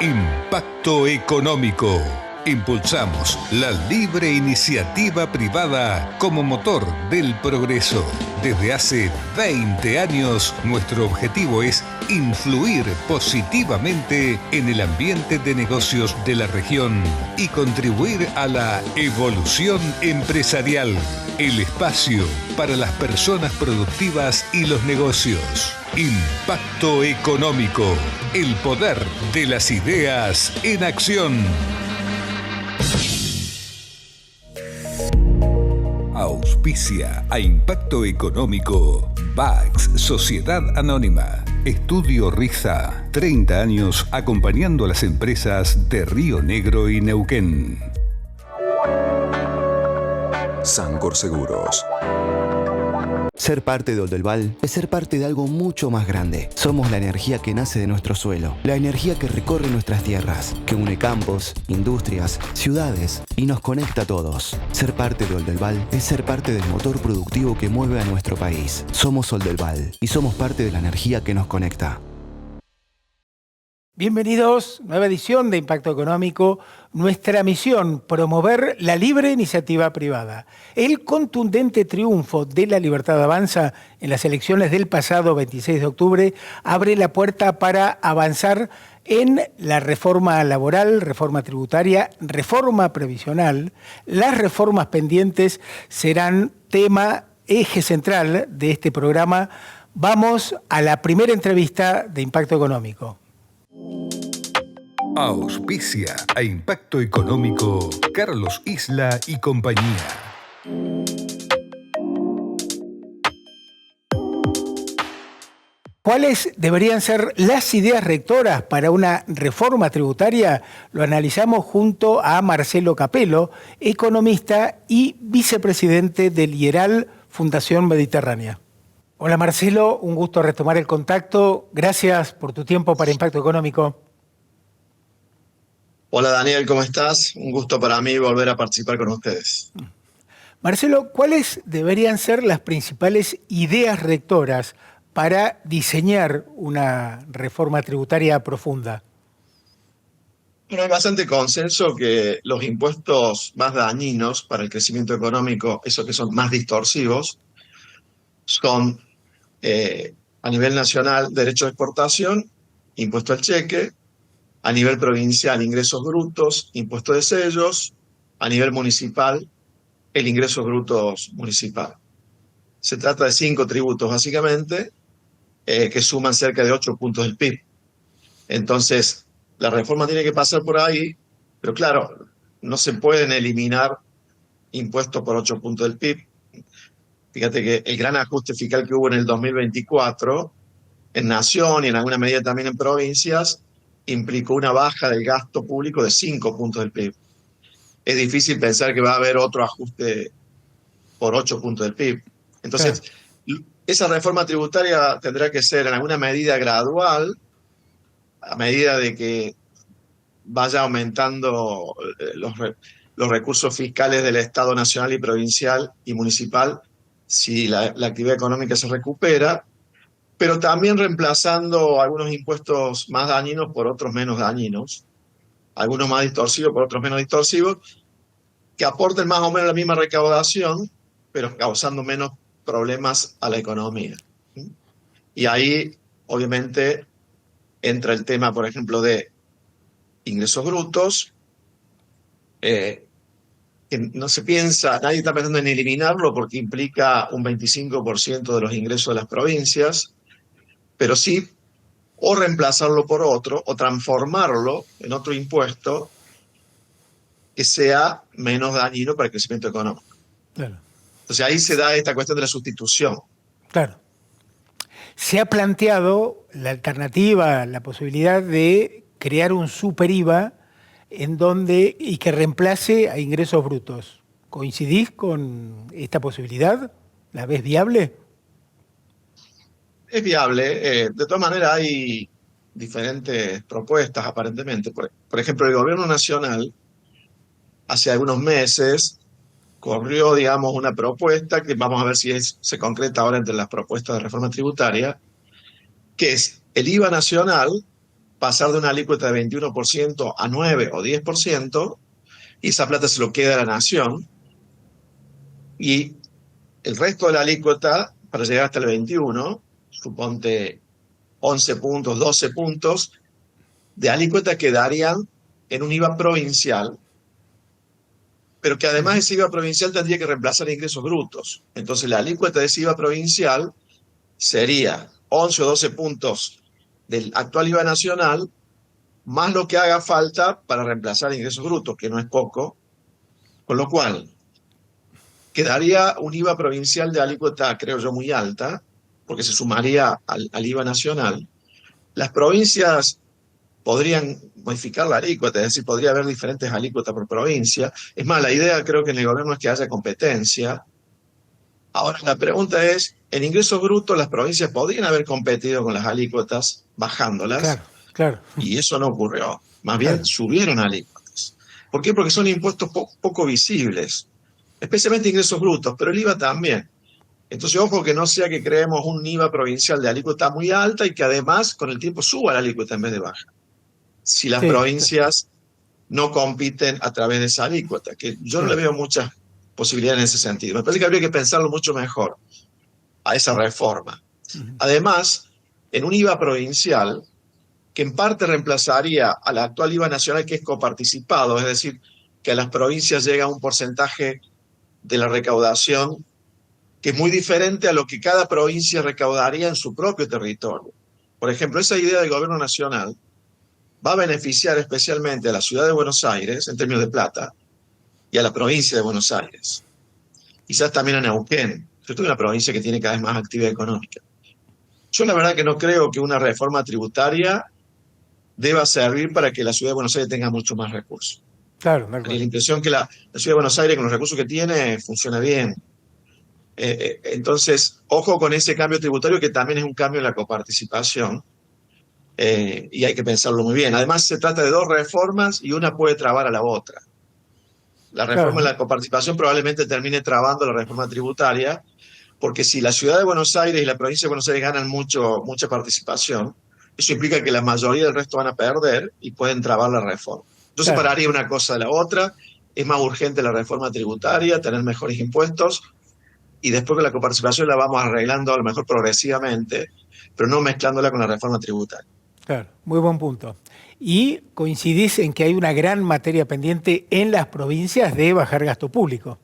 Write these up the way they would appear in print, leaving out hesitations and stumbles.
Impacto económico. Impulsamos la libre iniciativa privada como motor del progreso. Desde hace 20 años, nuestro objetivo es influir positivamente en el ambiente de negocios de la región y contribuir a la evolución empresarial, el espacio para las personas productivas y los negocios. Impacto económico, el poder de las ideas en acción. Auspicia a Impacto Económico VAX, Sociedad Anónima. Estudio Riza, 30 años acompañando a las empresas de Río Negro y Neuquén. Sancor Seguros. Ser parte de Oldelval es ser parte de algo mucho más grande. Somos la energía que nace de nuestro suelo, la energía que recorre nuestras tierras, que une campos, industrias, ciudades y nos conecta a todos. Ser parte de Oldelval es ser parte del motor productivo que mueve a nuestro país. Somos Oldelval y somos parte de la energía que nos conecta. Bienvenidos, nueva edición de Impacto Económico. Nuestra misión, promover la libre iniciativa privada. El contundente triunfo de La Libertad Avanza en las elecciones del pasado 26 de octubre abre la puerta para avanzar en la reforma laboral, reforma tributaria, reforma previsional. Las reformas pendientes serán tema, eje central de este programa. Vamos a la primera entrevista de Impacto Económico. Auspicia a Impacto Económico Carlos Isla y compañía. ¿Cuáles deberían ser las ideas rectoras para una reforma tributaria? Lo analizamos junto a Marcelo Capello, economista y vicepresidente del IERAL Fundación Mediterránea. Hola Marcelo, un gusto retomar el contacto. Gracias por tu tiempo para Impacto Económico. Hola Daniel, ¿cómo estás? Un gusto para mí volver a participar con ustedes. Marcelo, ¿cuáles deberían ser las principales ideas rectoras para diseñar una reforma tributaria profunda? Bueno, hay bastante consenso que los impuestos más dañinos para el crecimiento económico, esos que son más distorsivos, son a nivel nacional derecho de exportación, impuesto al cheque; a nivel provincial, ingresos brutos, impuesto de sellos; a nivel municipal, el ingreso brutos municipal. Se trata de 5 tributos, básicamente, que suman cerca de 8 puntos del PIB. Entonces, la reforma tiene que pasar por ahí, pero claro, no se pueden eliminar impuestos por 8 puntos del PIB. Fíjate que el gran ajuste fiscal que hubo en el 2024, en Nación y en alguna medida también en provincias, implicó una baja del gasto público de 5 puntos del PIB. Es difícil pensar que va a haber otro ajuste por 8 puntos del PIB. Entonces, esa reforma tributaria tendrá que ser en alguna medida gradual, a medida de que vaya aumentando los recursos fiscales del Estado nacional y provincial y municipal, si la actividad económica se recupera, pero también reemplazando algunos impuestos más dañinos por otros menos dañinos, algunos más distorsivos por otros menos distorsivos, que aporten más o menos la misma recaudación, pero causando menos problemas a la economía. Y ahí, obviamente, entra el tema, por ejemplo, de ingresos brutos, que no se piensa, nadie está pensando en eliminarlo porque implica un 25% de los ingresos de las provincias, pero sí o reemplazarlo por otro o transformarlo en otro impuesto que sea menos dañino para el crecimiento económico. Claro. Entonces ahí se da esta cuestión de la sustitución. Claro. Se ha planteado la alternativa, la posibilidad de crear un super IVA y que reemplace a ingresos brutos. ¿Coincidís con esta posibilidad? ¿La ves viable? Es viable. De todas maneras hay diferentes propuestas aparentemente. Por ejemplo, el gobierno nacional hace algunos meses corrió, digamos, una propuesta que vamos a ver si se concreta ahora entre las propuestas de reforma tributaria, que es el IVA nacional pasar de una alícuota de 21% a 9 o 10%, y esa plata se lo queda a la nación, y el resto de la alícuota, para llegar hasta el 21, suponte 11 puntos, 12 puntos, de alícuota quedarían en un IVA provincial, pero que además ese IVA provincial tendría que reemplazar ingresos brutos. Entonces la alícuota de ese IVA provincial sería 11 o 12 puntos del actual IVA nacional, más lo que haga falta para reemplazar ingresos brutos, que no es poco, con lo cual quedaría un IVA provincial de alícuota, creo yo, muy alta, porque se sumaría al IVA nacional. Las provincias podrían modificar la alícuota, es decir, podría haber diferentes alícuotas por provincia. Es más, la idea creo que en el gobierno es que haya competencia. Ahora, la pregunta es, en ingresos brutos las provincias podrían haber competido con las alícuotas bajándolas, Claro, claro. y eso no ocurrió. Más bien subieron alícuotas. ¿Por qué? Porque son impuestos poco visibles, especialmente ingresos brutos, pero el IVA también. Entonces, ojo que no sea que creemos un IVA provincial de alícuota muy alta y que además con el tiempo suba la alícuota en vez de baja, si las provincias no compiten a través de esa alícuota, que yo no le veo muchas posibilidades en ese sentido. Me parece que habría que pensarlo mucho mejor a esa reforma. Además, en un IVA provincial, que en parte reemplazaría al actual IVA nacional, que es coparticipado, es decir, que a las provincias llega un porcentaje de la recaudación que es muy diferente a lo que cada provincia recaudaría en su propio territorio. Por ejemplo, esa idea del gobierno nacional va a beneficiar especialmente a la ciudad de Buenos Aires, en términos de plata, y a la provincia de Buenos Aires. Quizás también a Neuquén, que es una provincia que tiene cada vez más actividad económica. Yo la verdad que no creo que una reforma tributaria deba servir para que la ciudad de Buenos Aires tenga mucho más recursos. Claro, Tengo la impresión que la ciudad de Buenos Aires, con los recursos que tiene, funciona bien. Entonces, ojo con ese cambio tributario, que también es un cambio en la coparticipación, y hay que pensarlo muy bien. Además, se trata de dos reformas y una puede trabar a la otra. La reforma de la coparticipación probablemente termine trabando la reforma tributaria, porque si la ciudad de Buenos Aires y la provincia de Buenos Aires ganan mucha participación, eso implica que la mayoría del resto van a perder y pueden trabar la reforma. Yo separaría una cosa de la otra. Es más urgente la reforma tributaria, tener mejores impuestos, y después con la coparticipación la vamos arreglando a lo mejor progresivamente, pero no mezclándola con la reforma tributaria. Claro, muy buen punto. Y coincidís en que hay una gran materia pendiente en las provincias de bajar gasto público.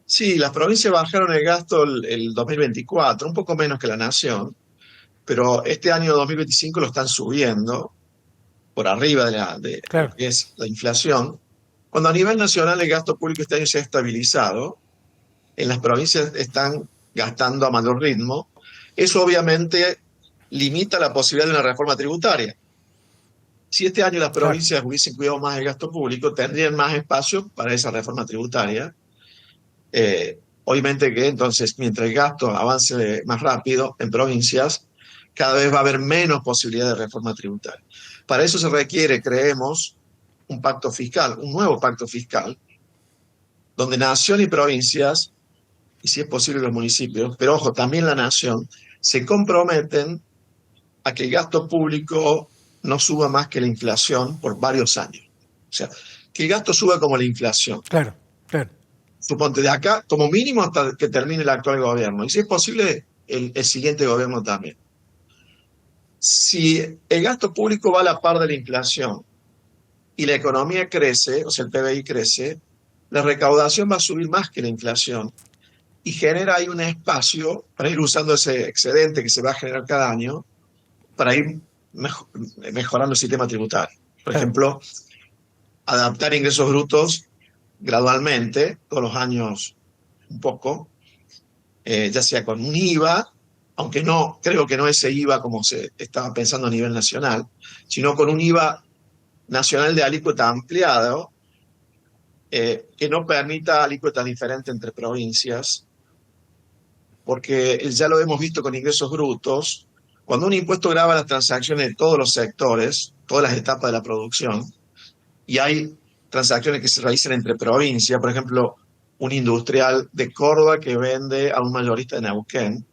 Sí, las provincias bajaron el gasto el 2024, un poco menos que la nación, pero este año 2025 lo están subiendo por arriba de lo que es la inflación. Cuando a nivel nacional el gasto público este año se ha estabilizado, en las provincias están gastando a mayor ritmo. Eso obviamente limita la posibilidad de una reforma tributaria. Si este año las provincias hubiesen cuidado más el gasto público, tendrían más espacio para esa reforma tributaria. Obviamente que entonces, mientras el gasto avance más rápido en provincias, cada vez va a haber menos posibilidad de reforma tributaria. Para eso se requiere, creemos, un pacto fiscal, un nuevo pacto fiscal, donde nación y provincias, y si es posible los municipios, pero ojo, también la nación, se comprometen a que el gasto público no suba más que la inflación por varios años. O sea, que el gasto suba como la inflación. Claro, claro. Suponte de acá, como mínimo hasta que termine el actual gobierno. Y si es posible, el siguiente gobierno también. Si el gasto público va a la par de la inflación y la economía crece, o sea, el PBI crece, la recaudación va a subir más que la inflación y genera ahí un espacio para ir usando ese excedente que se va a generar cada año para ir mejorando el sistema tributario. Por ejemplo, adaptar ingresos brutos gradualmente, todos los años un poco, ya sea con un IVA, aunque no, creo que no ese IVA como se estaba pensando a nivel nacional, sino con un IVA nacional de alícuota ampliado, que no permita alícuotas diferentes entre provincias, porque ya lo hemos visto con ingresos brutos. Cuando un impuesto grava las transacciones de todos los sectores, todas las etapas de la producción, y hay transacciones que se realizan entre provincias, por ejemplo, un industrial de Córdoba que vende a un mayorista de Neuquén,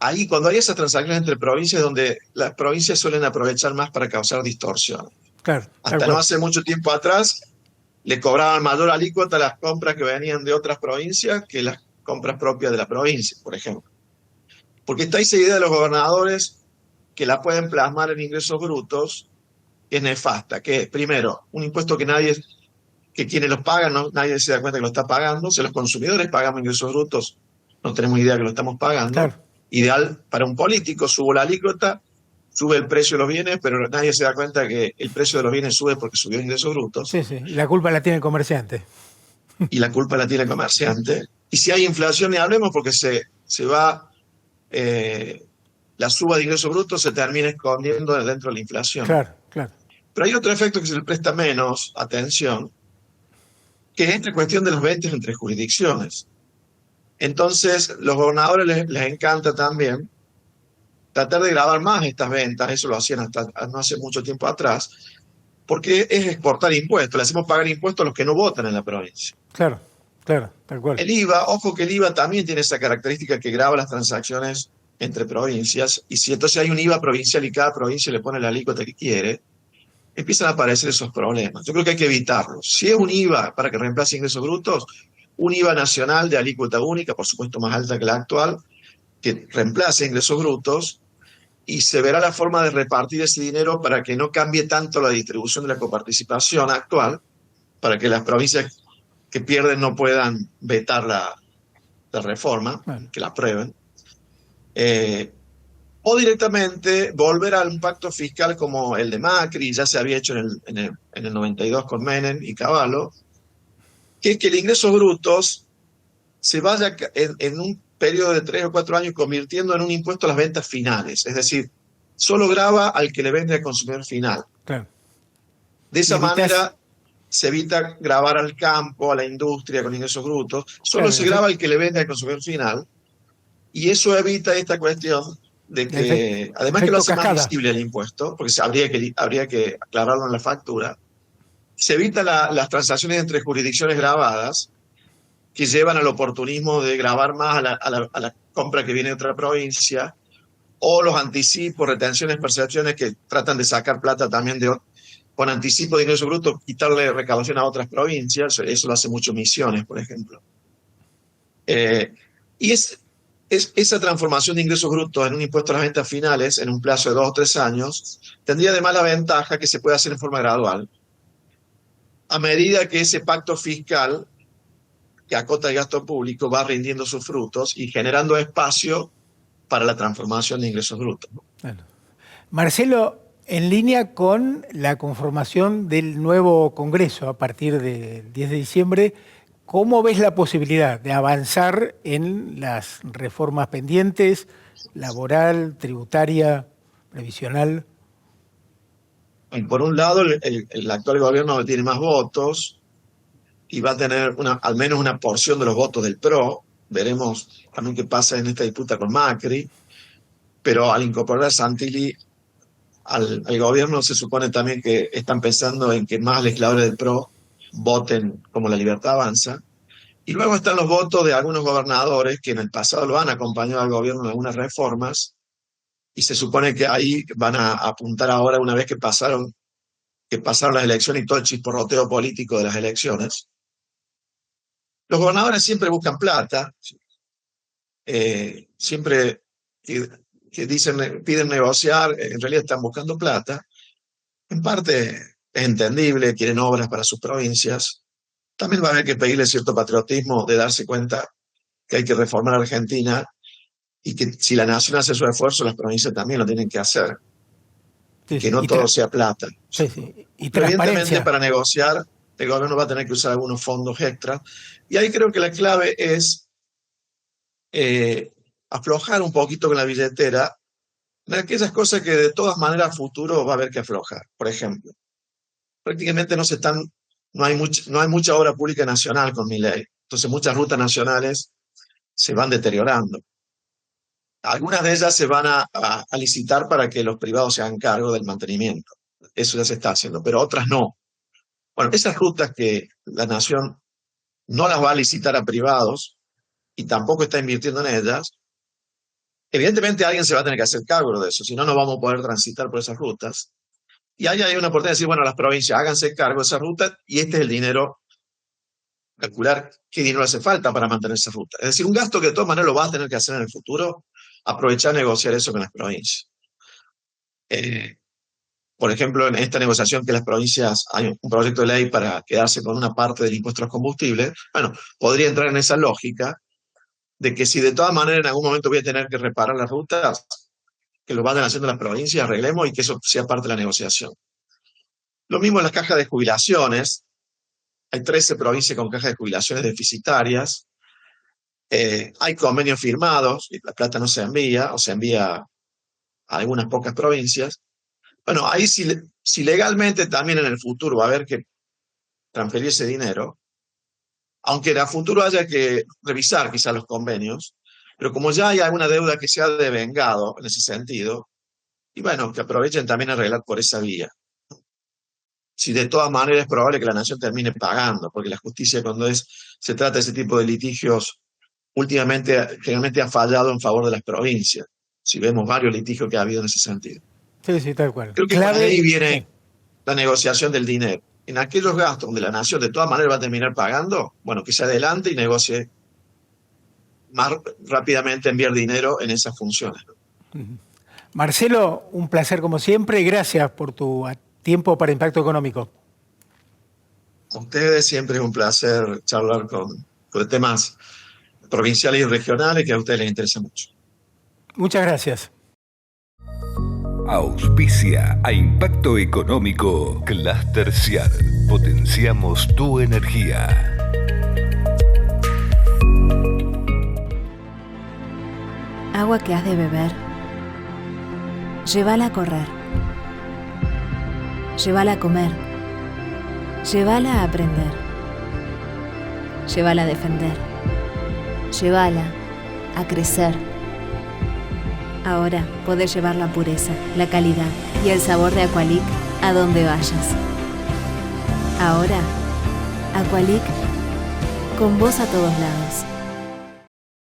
ahí cuando hay esas transacciones entre provincias, donde las provincias suelen aprovechar más para causar distorsión. Claro, tal Hasta no cual. hace mucho tiempo atrás, le cobraban mayor alícuota a las compras que venían de otras provincias que las compras propias de la provincia, por ejemplo. Porque está esa idea de los gobernadores que la pueden plasmar en ingresos brutos, que es nefasta, que es, primero, un impuesto que quienes los pagan, nadie se da cuenta que lo está pagando, si los consumidores pagamos ingresos brutos, no tenemos idea que lo estamos pagando. Claro. Ideal para un político, subo la alícuota, sube el precio de los bienes, pero nadie se da cuenta que el precio de los bienes sube porque subió ingresos brutos. Sí, sí. Y la culpa la tiene el comerciante. Y la culpa la tiene el comerciante. Y si hay inflación, ni hablemos porque se va, la suba de ingresos brutos se termina escondiendo dentro de la inflación. Claro, claro. Pero hay otro efecto que se le presta menos atención, que es esta cuestión de los ventas entre jurisdicciones. Entonces, los gobernadores les encanta también tratar de grabar más estas ventas, eso lo hacían hasta no hace mucho tiempo atrás, porque es exportar impuestos, le hacemos pagar impuestos a los que no votan en la provincia. Claro, claro, tal cual. El IVA, ojo que el IVA también tiene esa característica que graba las transacciones entre provincias, y si entonces hay un IVA provincial y cada provincia le pone la alícuota que quiere, empiezan a aparecer esos problemas. Yo creo que hay que evitarlos. Si es un IVA para que reemplace ingresos brutos, un IVA nacional de alícuota única, por supuesto más alta que la actual, que reemplace ingresos brutos, y se verá la forma de repartir ese dinero para que no cambie tanto la distribución de la coparticipación actual, para que las provincias que pierden no puedan vetar la reforma, Bueno. que la aprueben. O directamente volver a un pacto fiscal como el de Macri, ya se había hecho en el 92 con Menem y Cavallo, que es que el ingreso brutos se vaya en un periodo de 3 o 4 años convirtiendo en un impuesto a las ventas finales. Es decir, solo grava al que le vende al consumidor final. Claro. De esa Evitas- manera se evita gravar al campo, a la industria con ingresos brutos. Solo Claro, se grava al que le vende al consumidor final. Y eso evita esta cuestión de que, además que lo hace efecto más cascada. visible el impuesto, porque habría que aclararlo en la factura, se evita las transacciones entre jurisdicciones grabadas que llevan al oportunismo de grabar más a la compra que viene de otra provincia, o los anticipos, retenciones, percepciones que tratan de sacar plata también con anticipo de ingreso bruto, quitarle recaudación a otras provincias. Eso lo hace mucho Misiones, por ejemplo. Y esa transformación de ingresos brutos en un impuesto a las ventas finales en un plazo de 2 o 3 años tendría además la ventaja que se puede hacer en forma gradual a medida que ese pacto fiscal que acota el gasto público va rindiendo sus frutos y generando espacio para la transformación de ingresos brutos. Bueno. Marcelo, en línea con la conformación del nuevo Congreso a partir del 10 de diciembre, ¿cómo ves la posibilidad de avanzar en las reformas pendientes, laboral, tributaria, previsional? Y por un lado, el actual gobierno tiene más votos y va a tener al menos una porción de los votos del PRO. Veremos también qué pasa en esta disputa con Macri. Pero al incorporar a Santilli al gobierno, se supone también que están pensando en que más legisladores del PRO voten como La Libertad Avanza. Y luego están los votos de algunos gobernadores que en el pasado lo han acompañado al gobierno en algunas reformas, y se supone que ahí van a apuntar ahora, una vez que pasaron las elecciones y todo el chisporroteo político de las elecciones. Los gobernadores siempre buscan plata, siempre que piden negociar, en realidad están buscando plata. En parte es entendible, quieren obras para sus provincias. También va a haber que pedirle cierto patriotismo de darse cuenta que hay que reformar a Argentina y que si la nación hace su esfuerzo, las provincias también lo tienen que hacer. Sí, Que no todo sea plata. Sí, sí. Y Pero evidentemente transparencia. para negociar el gobierno va a tener que usar algunos fondos extra. Y ahí creo que la clave es aflojar un poquito con la billetera de aquellas cosas que de todas maneras a futuro va a haber que aflojar. Por ejemplo, prácticamente no hay mucha obra pública nacional con Milei. Entonces muchas rutas nacionales se van deteriorando. Algunas de ellas se van a licitar para que los privados se hagan cargo del mantenimiento. Eso ya se está haciendo, pero otras no. Bueno, esas rutas que la nación no las va a licitar a privados y tampoco está invirtiendo en ellas, Evidentemente alguien se va a tener que hacer cargo de eso, si no, no vamos a poder transitar por esas rutas. Y ahí hay una oportunidad de decir, bueno, las provincias háganse cargo de esa ruta y este es el dinero, calcular qué dinero hace falta para mantener esa ruta. Es decir, un gasto que de todas maneras lo vas a tener que hacer en el futuro, aprovechar a negociar eso con las provincias. Por ejemplo, en esta negociación que las provincias, hay un proyecto de ley para quedarse con una parte del impuesto a los combustibles, bueno, podría entrar en esa lógica de que si de todas maneras en algún momento voy a tener que reparar las rutas, que lo vayan haciendo las provincias, arreglemos y que eso sea parte de la negociación. Lo mismo en las cajas de jubilaciones. Hay 13 provincias con cajas de jubilaciones deficitarias. Hay convenios firmados y la plata no se envía, o se envía a algunas pocas provincias. Bueno, ahí si legalmente también en el futuro va a haber que transferir ese dinero, aunque en el futuro haya que revisar quizás los convenios, pero como ya hay alguna deuda que se ha devengado en ese sentido, y bueno, que aprovechen también a arreglar por esa vía. Si de todas maneras es probable que la nación termine pagando, porque la justicia cuando se trata de ese tipo de litigios, últimamente generalmente ha fallado en favor de las provincias, si vemos varios litigios que ha habido en ese sentido. Sí, sí, tal cual. Creo que por ahí viene la negociación del dinero. En aquellos gastos donde la nación de todas maneras va a terminar pagando, bueno, que se adelante y negocie más rápidamente enviar dinero en esas funciones. Marcelo, un placer como siempre y gracias por tu tiempo para Impacto Económico. A ustedes siempre es un placer charlar con temas provinciales y regionales que a ustedes les interesa mucho. Muchas gracias. Auspicia a Impacto Económico Cluster Ciar. Potenciamos tu energía. Agua que has de beber, llévala a correr, llévala a comer, llévala a aprender, llévala a defender, llévala a crecer. Ahora podés llevar la pureza, la calidad y el sabor de Aqualic a donde vayas. Ahora, Aqualic, con vos a todos lados.